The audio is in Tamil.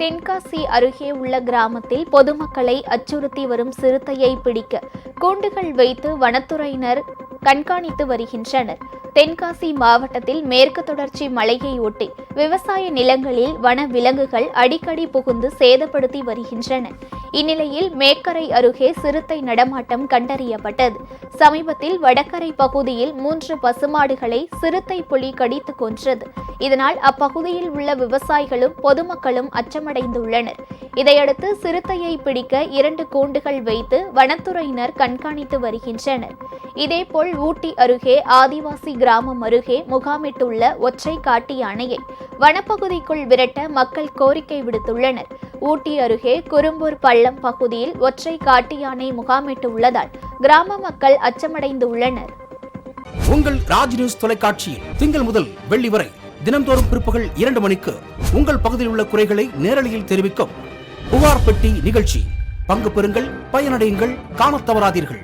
தென்காசி அருகே உள்ள கிராமத்தில் பொதுமக்களை அச்சுறுத்தி வரும் சிறுத்தையை பிடிக்க கூண்டுகள் வைத்து வனத்துறையினர் கண்காணித்து வருகின்றனர். தென்காசி மாவட்டத்தில் மேற்கு தொடர்ச்சி மலையை ஒட்டி விவசாய நிலங்களில் வன விலங்குகள் அடிக்கடி புகுந்து சேதப்படுத்தி வருகின்றன. இந்நிலையில் மேக்கரை அருகே சிறுத்தை நடமாட்டம் கண்டறியப்பட்டது. சமீபத்தில் வடகரை பகுதியில் 3 பசுமாடுகளை சிறுத்தை புலி கடித்து கொன்றது. இதனால் அப்பகுதியில் உள்ள விவசாயிகளும் பொதுமக்களும் அச்சமடைந்துள்ளனர். இதையடுத்து சிறுத்தையை பிடிக்க 2 கூண்டுகள் வைத்து வனத்துறையினர் கண்காணித்து வருகின்றனர். இதேபோல் ஊட்டி அருகே ஆதிவாசி கிராமம் அருகே முகாமிட்டுள்ள ஒற்றை காட்டு யானையை வனப்பகுதிக்குள் விரட்ட மக்கள் கோரிக்கை விடுத்துள்ளனர். ஊட்டி அருகே குறும்பூர் பள்ளம் பகுதியில் ஒற்றை காட்டு யானை முகாமிட்டுள்ளதால் கிராம மக்கள் அச்சமடைந்துள்ளனர். உங்கள் ராஜ் நியூஸ் தொலைக்காட்சியில் திங்கள் முதல் வெள்ளி வரை தினந்தோறும் பிற்பகல் 2 மணிக்கு உங்கள் பகுதியில் உள்ள குறைகளை நேரலையில் தெரிவிக்கும் புகார் பெட்டி நிகழ்ச்சி. பங்கு பெறுங்கள், பயனடையுங்கள், காணத் தவறாதீர்கள்.